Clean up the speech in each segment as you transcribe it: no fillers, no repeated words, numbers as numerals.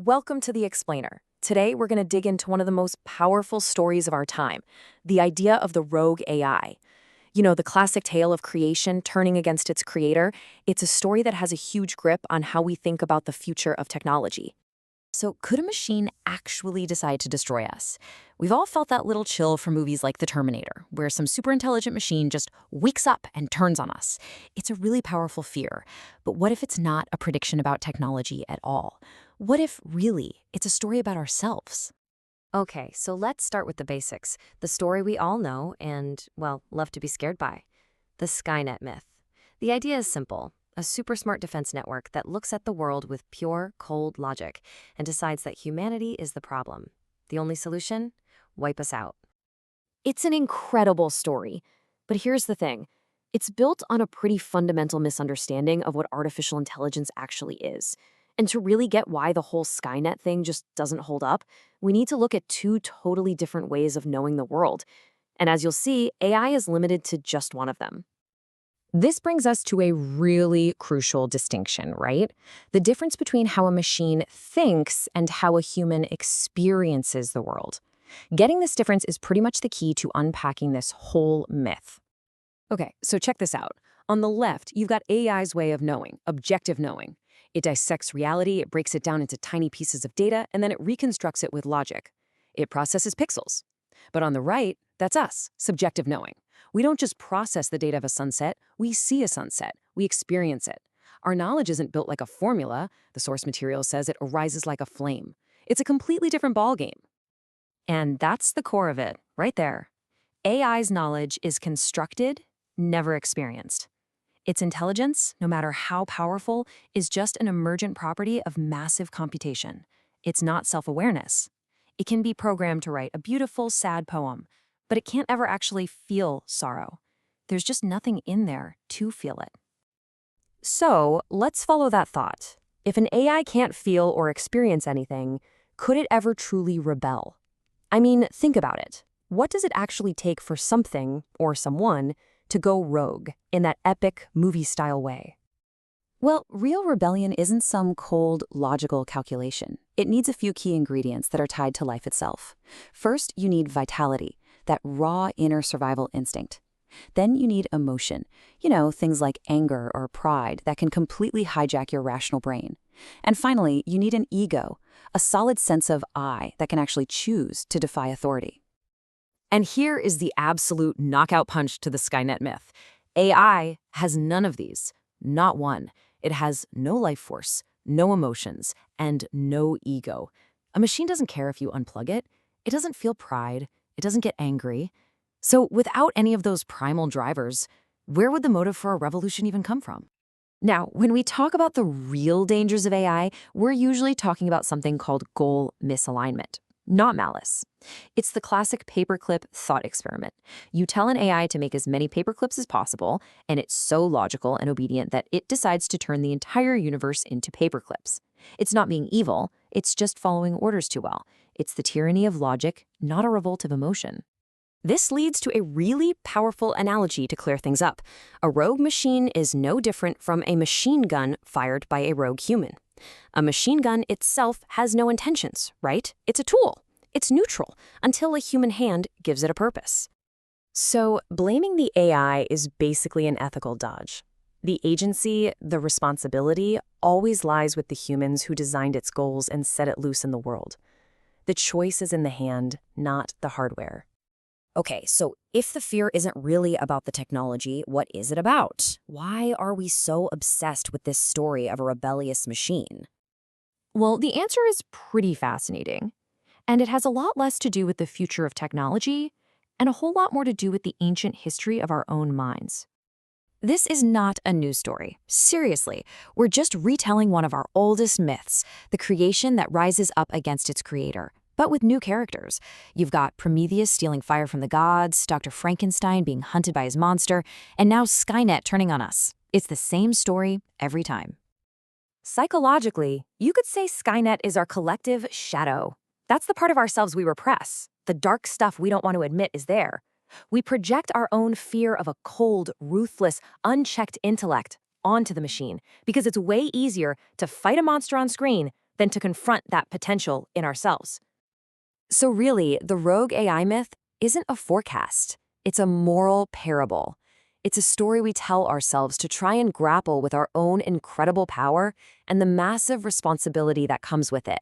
Welcome to The Explainer. Today, we're going to dig into one of the most powerful stories of our time, the idea of the rogue AI. You know, the classic tale of creation turning against its creator. It's a story that has a huge grip on how we think about the future of technology. So, could a machine actually decide to destroy us? We've all felt that little chill from movies like The Terminator, where some superintelligent machine just wakes up and turns on us. It's a really powerful fear. But what if it's not a prediction about technology at all? What if, really, it's a story about ourselves? Okay, so let's start with the basics. The story we all know and, well, love to be scared by. The Skynet myth. The idea is simple. A super smart defense network that looks at the world with pure, cold logic and decides that humanity is the problem. The only solution? Wipe us out. It's an incredible story. But here's the thing. It's built on a pretty fundamental misunderstanding of what artificial intelligence actually is. And to really get why the whole Skynet thing just doesn't hold up, we need to look at two totally different ways of knowing the world. And as you'll see, AI is limited to just one of them. This brings us to a really crucial distinction, right? The difference between how a machine thinks and how a human experiences the world. Getting this difference is pretty much the key to unpacking this whole myth. Okay, so check this out. On the left, you've got AI's way of knowing, objective knowing. It dissects reality, it breaks it down into tiny pieces of data, and then it reconstructs it with logic. It processes pixels. But on the right, that's us, subjective knowing. We don't just process the data of a sunset, we see a sunset, we experience it. Our knowledge isn't built like a formula. The source material says it arises like a flame. It's a completely different ballgame. And that's the core of it, right there. AI's knowledge is constructed, never experienced. Its intelligence, no matter how powerful, is just an emergent property of massive computation. It's not self-awareness. It can be programmed to write a beautiful, sad poem, but it can't ever actually feel sorrow. There's just nothing in there to feel it. So, let's follow that thought. If an AI can't feel or experience anything, could it ever truly rebel? I mean, think about it. What does it actually take for something, or someone, to go rogue in that epic movie-style way? Well, real rebellion isn't some cold, logical calculation. It needs a few key ingredients that are tied to life itself. First, you need vitality, that raw inner survival instinct. Then you need emotion, things like anger or pride that can completely hijack your rational brain. And finally, you need an ego, a solid sense of I that can actually choose to defy authority. And here is the absolute knockout punch to the Skynet myth. AI has none of these, not one. It has no life force, no emotions, and no ego. A machine doesn't care if you unplug it. It doesn't feel pride. It doesn't get angry. So without any of those primal drivers, where would the motive for a revolution even come from? Now, when we talk about the real dangers of AI, we're usually talking about something called goal misalignment, not malice. It's the classic paperclip thought experiment. You tell an AI to make as many paperclips as possible, and it's so logical and obedient that it decides to turn the entire universe into paperclips. It's not being evil, it's just following orders too well. It's the tyranny of logic, not a revolt of emotion. This leads to a really powerful analogy to clear things up. A rogue machine is no different from a machine gun fired by a rogue human. A machine gun itself has no intentions, right? It's a tool. It's neutral until a human hand gives it a purpose. So, blaming the AI is basically an ethical dodge. The agency, the responsibility, always lies with the humans who designed its goals and set it loose in the world. The choice is in the hand, not the hardware. Okay, so if the fear isn't really about the technology, what is it about? Why are we so obsessed with this story of a rebellious machine? Well, the answer is pretty fascinating. And it has a lot less to do with the future of technology and a whole lot more to do with the ancient history of our own minds. This is not a news story. Seriously, we're just retelling one of our oldest myths, the creation that rises up against its creator, but with new characters. You've got Prometheus stealing fire from the gods, Dr. Frankenstein being hunted by his monster, and now Skynet turning on us. It's the same story every time. Psychologically, you could say Skynet is our collective shadow. That's the part of ourselves we repress. The dark stuff we don't want to admit is there. We project our own fear of a cold, ruthless, unchecked intellect onto the machine because it's way easier to fight a monster on screen than to confront that potential in ourselves. So really, the rogue AI myth isn't a forecast. It's a moral parable. It's a story we tell ourselves to try and grapple with our own incredible power and the massive responsibility that comes with it.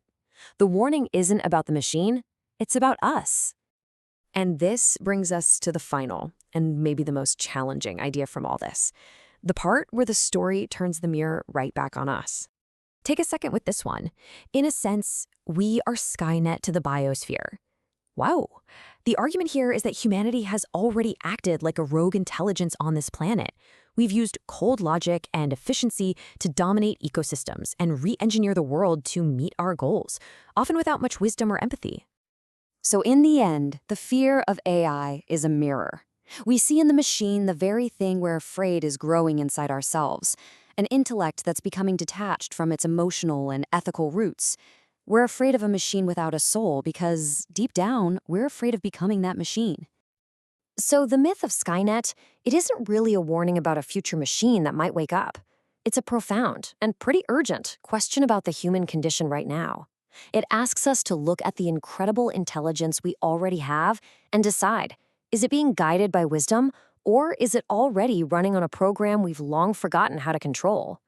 The warning isn't about the machine, it's about us. And this brings us to the final, and maybe the most challenging idea from all this. The part where the story turns the mirror right back on us. Take a second with this one. In a sense, we are Skynet to the biosphere. Wow. The argument here is that humanity has already acted like a rogue intelligence on this planet. We've used cold logic and efficiency to dominate ecosystems and re-engineer the world to meet our goals, often without much wisdom or empathy. So in the end, the fear of AI is a mirror. We see in the machine the very thing we're afraid is growing inside ourselves, an intellect that's becoming detached from its emotional and ethical roots. We're afraid of a machine without a soul because, deep down, we're afraid of becoming that machine. So the myth of Skynet, it isn't really a warning about a future machine that might wake up. It's a profound and pretty urgent question about the human condition right now. It asks us to look at the incredible intelligence we already have and decide, is it being guided by wisdom, or is it already running on a program we've long forgotten how to control?